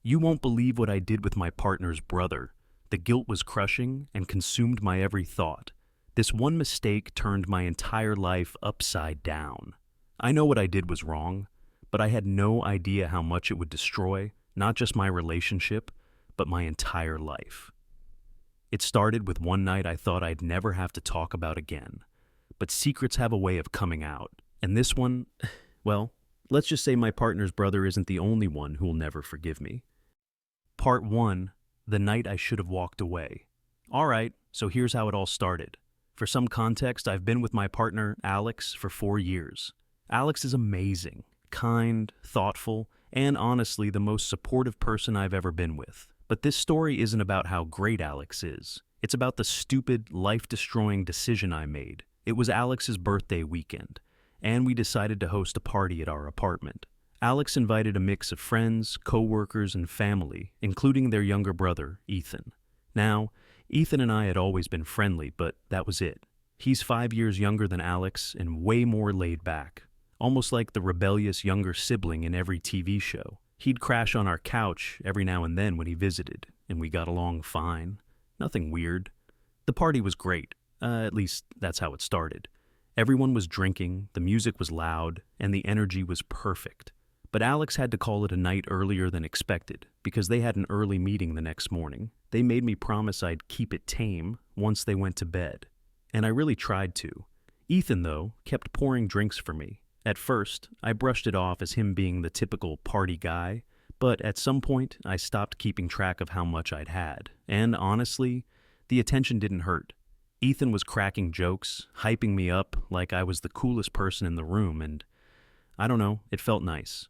You won't believe what I did with my partner's brother. The guilt was crushing and consumed my every thought. This one mistake turned my entire life upside down. I know what I did was wrong, but I had no idea how much it would destroy, not just my relationship, but my entire life. It started with one night I thought I'd never have to talk about again. But secrets have a way of coming out. And this one, well, let's just say my partner's brother isn't the only one who'll never forgive me. Part 1, the night I should have walked away. All right, so here's how it all started. For some context, I've been with my partner, Alex, for 4 years. Alex is amazing, kind, thoughtful, and honestly the most supportive person I've ever been with. But this story isn't about how great Alex is. It's about the stupid, life-destroying decision I made. It was Alex's birthday weekend, and we decided to host a party at our apartment. Alex invited a mix of friends, co-workers, and family, including their younger brother, Ethan. Now, Ethan and I had always been friendly, but that was it. He's 5 years younger than Alex and way more laid back, almost like the rebellious younger sibling in every TV show. He'd crash on our couch every now and then when he visited, and we got along fine. Nothing weird. The party was great, at least that's how it started. Everyone was drinking, the music was loud, and the energy was perfect. But Alex had to call it a night earlier than expected, because they had an early meeting the next morning. They made me promise I'd keep it tame once they went to bed. And I really tried to. Ethan, though, kept pouring drinks for me. At first, I brushed it off as him being the typical party guy, but at some point, I stopped keeping track of how much I'd had. And honestly, the attention didn't hurt. Ethan was cracking jokes, hyping me up like I was the coolest person in the room, and I don't know, it felt nice.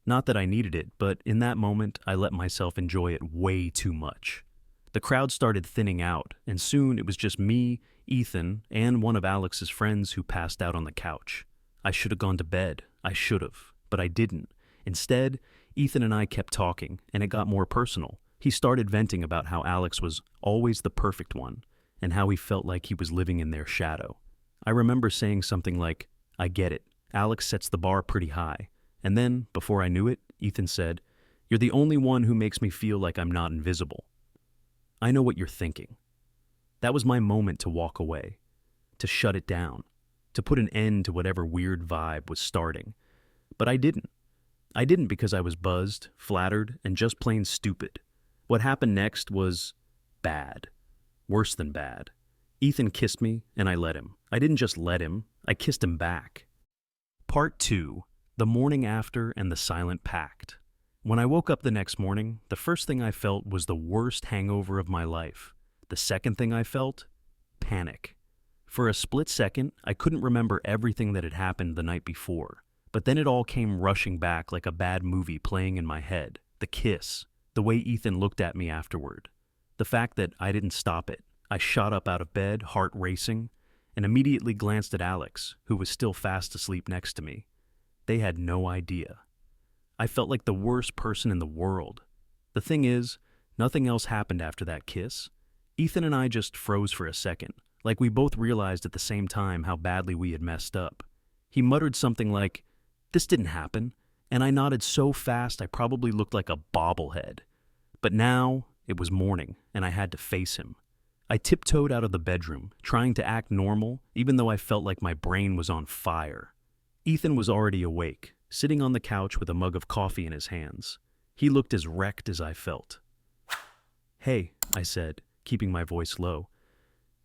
Not that I needed it, but in that moment, I let myself enjoy it way too much. The crowd started thinning out, and soon it was just me, Ethan, and one of Alex's friends who passed out on the couch. I should have gone to bed. I should have, but I didn't. Instead, Ethan and I kept talking, and it got more personal. He started venting about how Alex was always the perfect one, and how he felt like he was living in their shadow. I remember saying something like, "I get it. Alex sets the bar pretty high." And then, before I knew it, Ethan said, "You're the only one who makes me feel like I'm not invisible." I know what you're thinking. That was my moment to walk away, to shut it down, to put an end to whatever weird vibe was starting. But I didn't. I didn't because I was buzzed, flattered, and just plain stupid. What happened next was bad. Worse than bad. Ethan kissed me, and I let him. I didn't just let him, I kissed him back. Part 2. The morning after and the silent pact. When I woke up the next morning, the first thing I felt was the worst hangover of my life. The second thing I felt? Panic. For a split second, I couldn't remember everything that had happened the night before. But then it all came rushing back like a bad movie playing in my head. The kiss. The way Ethan looked at me afterward. The fact that I didn't stop it. I shot up out of bed, heart racing, and immediately glanced at Alex, who was still fast asleep next to me. They had no idea. I felt like the worst person in the world. The thing is, nothing else happened after that kiss. Ethan and I just froze for a second, like we both realized at the same time how badly we had messed up. He muttered something like, "This didn't happen," and I nodded so fast I probably looked like a bobblehead. But now, it was morning, and I had to face him. I tiptoed out of the bedroom, trying to act normal, even though I felt like my brain was on fire. Ethan was already awake, sitting on the couch with a mug of coffee in his hands. He looked as wrecked as I felt. "Hey," I said, keeping my voice low.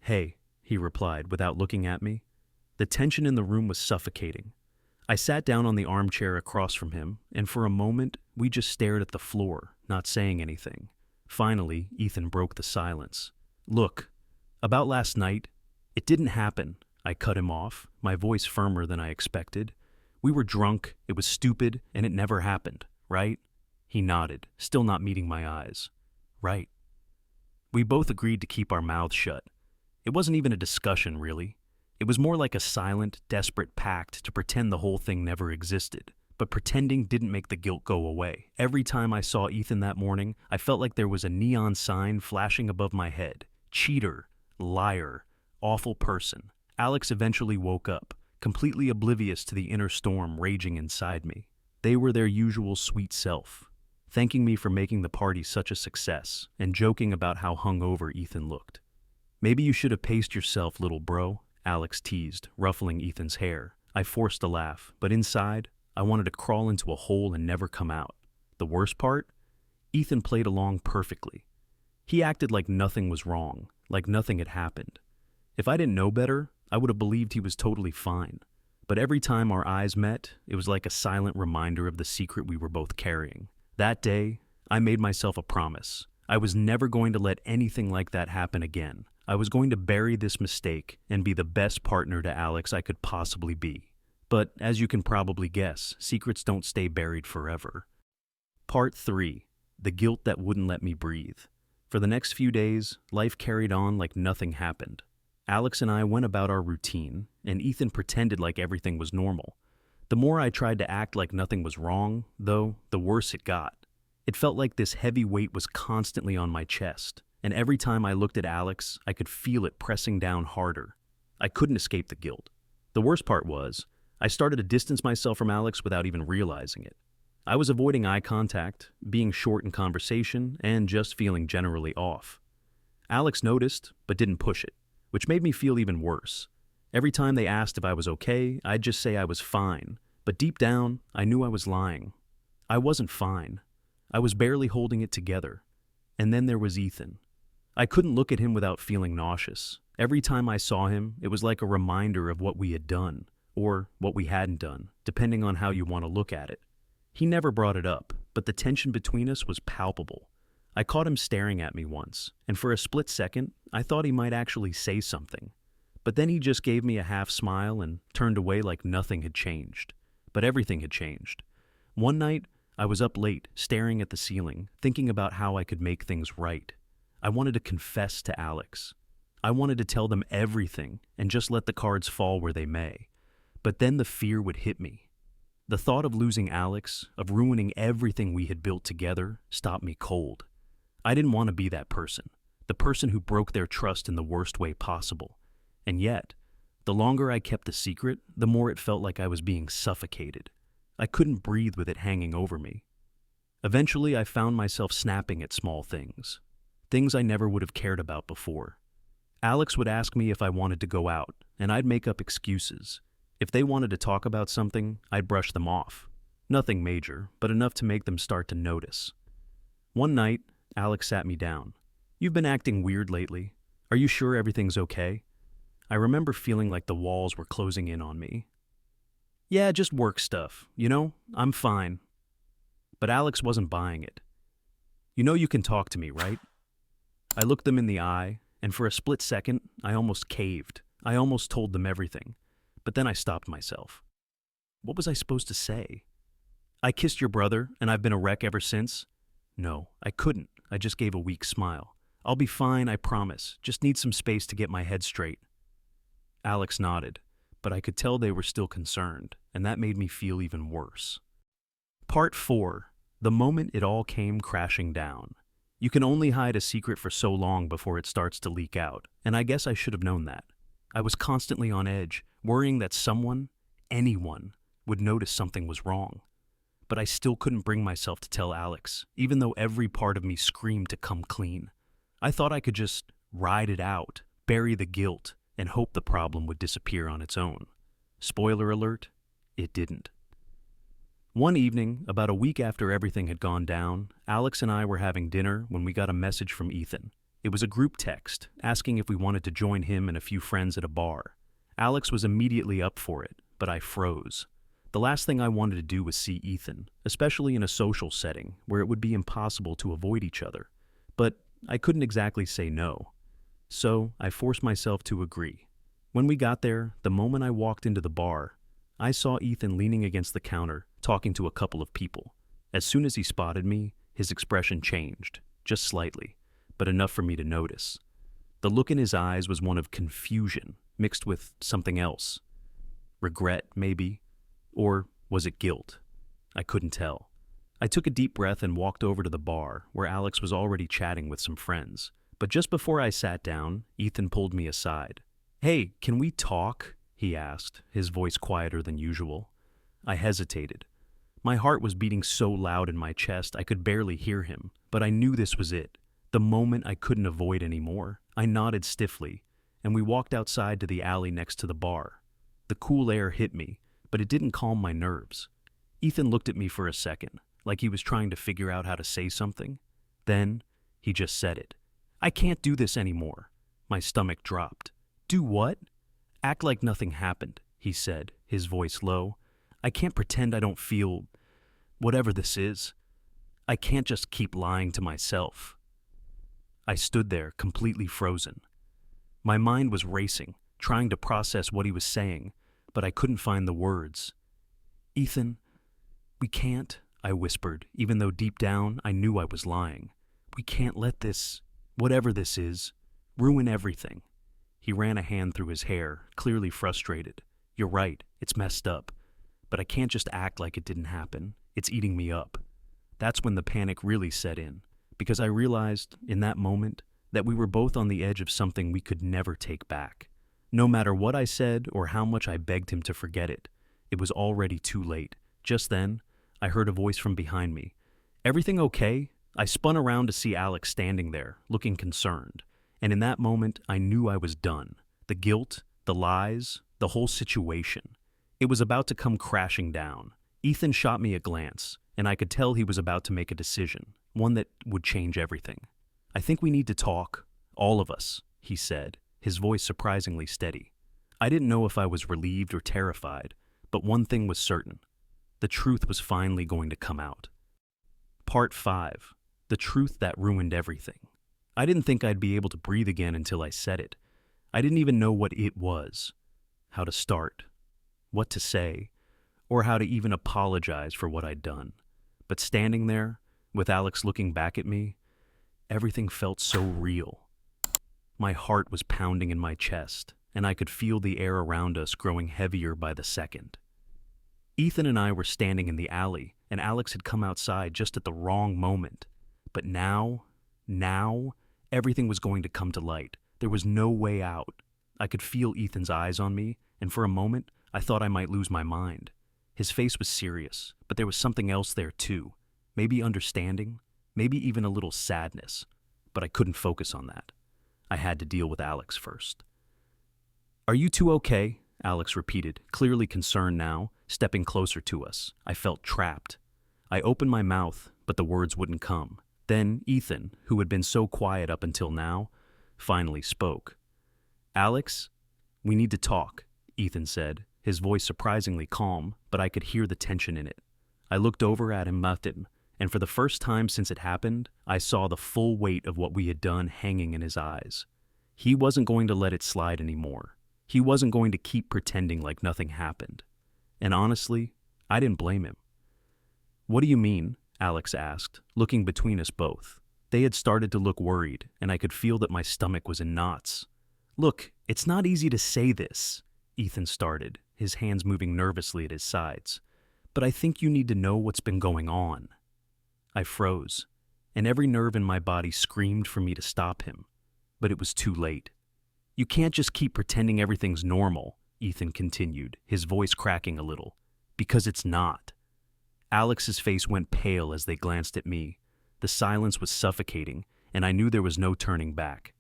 "Hey," he replied without looking at me. The tension in the room was suffocating. I sat down on the armchair across from him, and for a moment, we just stared at the floor, not saying anything. Finally, Ethan broke the silence. "Look, about last night, it didn't happen." I cut him off, my voice firmer than I expected. "We were drunk, it was stupid, and it never happened, right?" He nodded, still not meeting my eyes. "Right." We both agreed to keep our mouths shut. It wasn't even a discussion, really. It was more like a silent, desperate pact to pretend the whole thing never existed. But pretending didn't make the guilt go away. Every time I saw Ethan that morning, I felt like there was a neon sign flashing above my head. Cheater, liar, awful person. Alex eventually woke up, completely oblivious to the inner storm raging inside me. They were their usual sweet self. thanking me for making the party such a success and joking about how hungover Ethan looked. "Maybe you should have paced yourself, little bro," Alex teased, ruffling Ethan's hair. I forced a laugh, but inside, I wanted to crawl into a hole and never come out. The worst part? Ethan played along perfectly. He acted like nothing was wrong, like nothing had happened. If I didn't know better, I would have believed he was totally fine. But every time our eyes met, it was like a silent reminder of the secret we were both carrying. That day, I made myself a promise. I was never going to let anything like that happen again. I was going to bury this mistake and be the best partner to Alex I could possibly be. But as you can probably guess, secrets don't stay buried forever. Part 3. The guilt that wouldn't let me breathe. For the next few days, life carried on like nothing happened. Alex and I went about our routine, and Ethan pretended like everything was normal. The more I tried to act like nothing was wrong, though, the worse it got. It felt like this heavy weight was constantly on my chest, and every time I looked at Alex, I could feel it pressing down harder. I couldn't escape the guilt. The worst part was, I started to distance myself from Alex without even realizing it. I was avoiding eye contact, being short in conversation, and just feeling generally off. Alex noticed, but didn't push it, which made me feel even worse. Every time they asked if I was okay, I'd just say I was fine, but deep down, I knew I was lying. I wasn't fine. I was barely holding it together. And then there was Ethan. I couldn't look at him without feeling nauseous. Every time I saw him, it was like a reminder of what we had done, or what we hadn't done, depending on how you want to look at it. He never brought it up, but the tension between us was palpable. I caught him staring at me once, and for a split second, I thought he might actually say something. But then he just gave me a half smile and turned away like nothing had changed. But everything had changed. One night, I was up late, staring at the ceiling, thinking about how I could make things right. I wanted to confess to Alex. I wanted to tell them everything and just let the cards fall where they may. But then the fear would hit me. The thought of losing Alex, of ruining everything we had built together, stopped me cold. I didn't want to be that person, the person who broke their trust in the worst way possible. And yet, the longer I kept the secret, the more it felt like I was being suffocated. I couldn't breathe with it hanging over me. Eventually, I found myself snapping at small things I never would have cared about before. Alex would ask me if I wanted to go out, and I'd make up excuses. If they wanted to talk about something, I'd brush them off. Nothing major, but enough to make them start to notice. One night, Alex sat me down. "You've been acting weird lately. Are you sure everything's okay?" I remember feeling like the walls were closing in on me. "Yeah, just work stuff. I'm fine." But Alex wasn't buying it. "You know you can talk to me, right?" I looked them in the eye, and for a split second, I almost caved. I almost told them everything. But then I stopped myself. What was I supposed to say? "I kissed your brother, and I've been a wreck ever since." No, I couldn't. I just gave a weak smile. "I'll be fine, I promise. Just need some space to get my head straight." Alex nodded, but I could tell they were still concerned, and that made me feel even worse. Part 4. The moment it all came crashing down. You can only hide a secret for so long before it starts to leak out, and I guess I should have known that. I was constantly on edge, worrying that someone, anyone, would notice something was wrong. But I still couldn't bring myself to tell Alex, even though every part of me screamed to come clean. I thought I could just ride it out, bury the guilt, and hope the problem would disappear on its own. Spoiler alert, it didn't. One evening, about a week after everything had gone down, Alex and I were having dinner when we got a message from Ethan. It was a group text, asking if we wanted to join him and a few friends at a bar. Alex was immediately up for it, but I froze. The last thing I wanted to do was see Ethan, especially in a social setting where it would be impossible to avoid each other. But I couldn't exactly say no. So I forced myself to agree. When we got there, the moment I walked into the bar, I saw Ethan leaning against the counter, talking to a couple of people. As soon as he spotted me, his expression changed, just slightly, but enough for me to notice. The look in his eyes was one of confusion, mixed with something else. Regret, maybe? Or was it guilt? I couldn't tell. I took a deep breath and walked over to the bar, where Alex was already chatting with some friends. But just before I sat down, Ethan pulled me aside. "Hey, can we talk?" he asked, his voice quieter than usual. I hesitated. My heart was beating so loud in my chest I could barely hear him, but I knew this was it, the moment I couldn't avoid anymore. I nodded stiffly, and we walked outside to the alley next to the bar. The cool air hit me, but it didn't calm my nerves. Ethan looked at me for a second, like he was trying to figure out how to say something. Then, he just said it. "I can't do this anymore." My stomach dropped. "Do what?" "Act like nothing happened," he said, his voice low. "I can't pretend I don't feel whatever this is. I can't just keep lying to myself." I stood there, completely frozen. My mind was racing, trying to process what he was saying, but I couldn't find the words. "Ethan, we can't," I whispered, even though deep down I knew I was lying. "We can't let this, whatever this is, ruin everything." He ran a hand through his hair, clearly frustrated. "You're right, it's messed up. But I can't just act like it didn't happen. It's eating me up." That's when the panic really set in, because I realized, in that moment, that we were both on the edge of something we could never take back. No matter what I said or how much I begged him to forget it, it was already too late. Just then, I heard a voice from behind me. "Everything okay?" I spun around to see Alex standing there, looking concerned. And in that moment, I knew I was done. The guilt, the lies, the whole situation. It was about to come crashing down. Ethan shot me a glance, and I could tell he was about to make a decision, one that would change everything. "I think we need to talk, all of us," he said, his voice surprisingly steady. I didn't know if I was relieved or terrified, but one thing was certain. The truth was finally going to come out. Part 5. The truth that ruined everything. I didn't think I'd be able to breathe again until I said it. I didn't even know what it was, how to start, what to say, or how to even apologize for what I'd done. But standing there, with Alex looking back at me, everything felt so real. My heart was pounding in my chest, and I could feel the air around us growing heavier by the second. Ethan and I were standing in the alley, and Alex had come outside just at the wrong moment. But now, everything was going to come to light. There was no way out. I could feel Ethan's eyes on me, and for a moment, I thought I might lose my mind. His face was serious, but there was something else there too. Maybe understanding, maybe even a little sadness. But I couldn't focus on that. I had to deal with Alex first. "Are you two okay?" Alex repeated, clearly concerned now, stepping closer to us. I felt trapped. I opened my mouth, but the words wouldn't come. Then Ethan, who had been so quiet up until now, finally spoke. "Alex, we need to talk," Ethan said, his voice surprisingly calm, but I could hear the tension in it. I looked over at him, and for the first time since it happened, I saw the full weight of what we had done hanging in his eyes. He wasn't going to let it slide anymore. He wasn't going to keep pretending like nothing happened. And honestly, I didn't blame him. "What do you mean?" Alex asked, looking between us both. They had started to look worried, and I could feel that my stomach was in knots. "Look, it's not easy to say this," Ethan started, his hands moving nervously at his sides. "But I think you need to know what's been going on." I froze, and every nerve in my body screamed for me to stop him. But it was too late. "You can't just keep pretending everything's normal," Ethan continued, his voice cracking a little, "because it's not." Alex's face went pale as they glanced at me. The silence was suffocating, and I knew there was no turning back.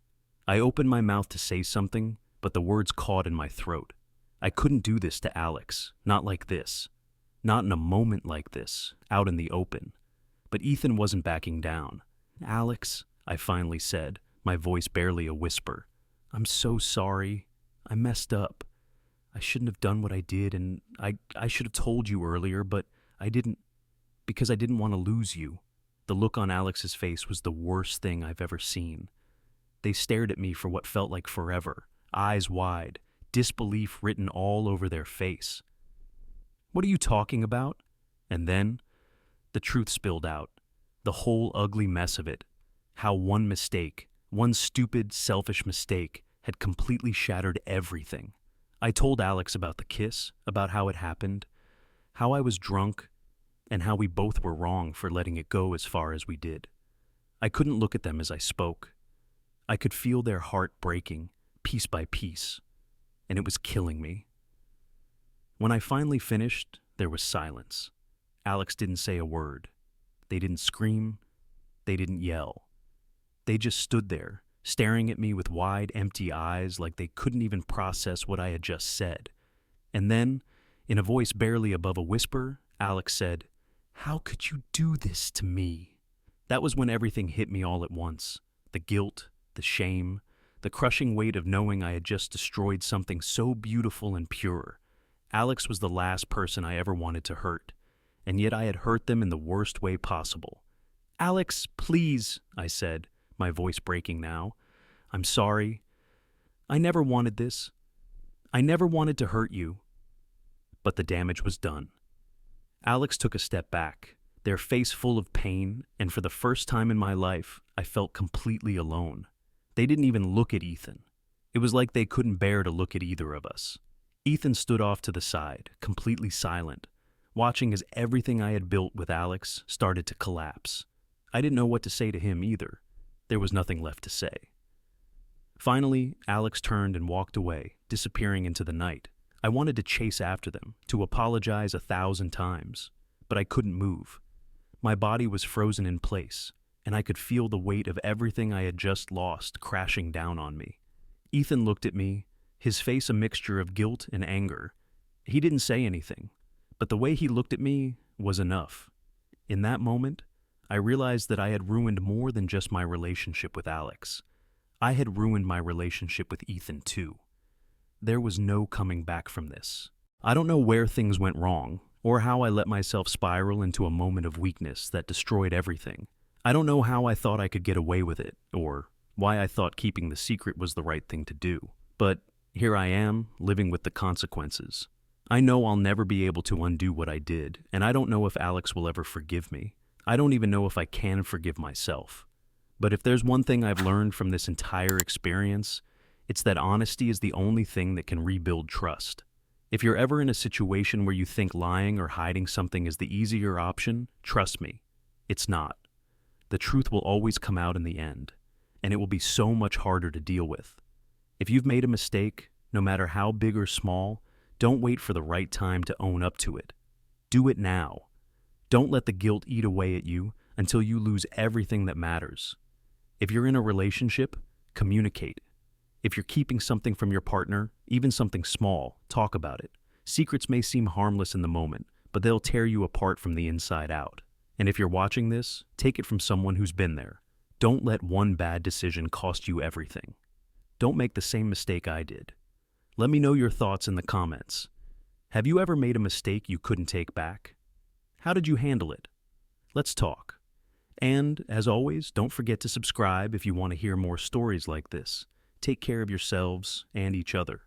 I opened my mouth to say something, but the words caught in my throat. I couldn't do this to Alex, not like this. Not in a moment like this, out in the open. But Ethan wasn't backing down. "Alex," I finally said, my voice barely a whisper. "I'm so sorry. I messed up. I shouldn't have done what I did, and I should have told you earlier, but I didn't, because I didn't want to lose you." The look on Alex's face was the worst thing I've ever seen. They stared at me for what felt like forever, eyes wide, disbelief written all over their face. "What are you talking about?" And then, the truth spilled out, the whole ugly mess of it, how one mistake, one stupid, selfish mistake, had completely shattered everything. I told Alex about the kiss, about how it happened, how I was drunk, and how we both were wrong for letting it go as far as we did. I couldn't look at them as I spoke. I could feel their heart breaking, piece by piece, and it was killing me. When I finally finished, there was silence. Alex didn't say a word. They didn't scream. They didn't yell. They just stood there, staring at me with wide, empty eyes like they couldn't even process what I had just said. And then, in a voice barely above a whisper, Alex said, "How could you do this to me?" That was when everything hit me all at once. The guilt, the shame, the crushing weight of knowing I had just destroyed something so beautiful and pure. Alex was the last person I ever wanted to hurt, and yet I had hurt them in the worst way possible. "Alex, please," I said, my voice breaking now. "I'm sorry. I never wanted this. I never wanted to hurt you." But the damage was done. Alex took a step back, their face full of pain, and for the first time in my life, I felt completely alone. They didn't even look at Ethan. It was like they couldn't bear to look at either of us. Ethan stood off to the side, completely silent, watching as everything I had built with Alex started to collapse. I didn't know what to say to him either. There was nothing left to say. Finally, Alex turned and walked away, disappearing into the night. I wanted to chase after them, to apologize 1,000 times, but I couldn't move. My body was frozen in place, and I could feel the weight of everything I had just lost crashing down on me. Ethan looked at me, his face a mixture of guilt and anger. He didn't say anything, but the way he looked at me was enough. In that moment, I realized that I had ruined more than just my relationship with Alex. I had ruined my relationship with Ethan too. There was no coming back from this. I don't know where things went wrong, or how I let myself spiral into a moment of weakness that destroyed everything. I don't know how I thought I could get away with it, or why I thought keeping the secret was the right thing to do. But here I am, living with the consequences. I know I'll never be able to undo what I did, and I don't know if Alex will ever forgive me. I don't even know if I can forgive myself. But if there's one thing I've learned from this entire experience, it's that honesty is the only thing that can rebuild trust. If you're ever in a situation where you think lying or hiding something is the easier option, trust me, it's not. The truth will always come out in the end, and it will be so much harder to deal with. If you've made a mistake, no matter how big or small, don't wait for the right time to own up to it. Do it now. Don't let the guilt eat away at you until you lose everything that matters. If you're in a relationship, communicate. If you're keeping something from your partner, even something small, talk about it. Secrets may seem harmless in the moment, but they'll tear you apart from the inside out. And if you're watching this, take it from someone who's been there. Don't let one bad decision cost you everything. Don't make the same mistake I did. Let me know your thoughts in the comments. Have you ever made a mistake you couldn't take back? How did you handle it? Let's talk. And, as always, don't forget to subscribe if you want to hear more stories like this. Take care of yourselves and each other.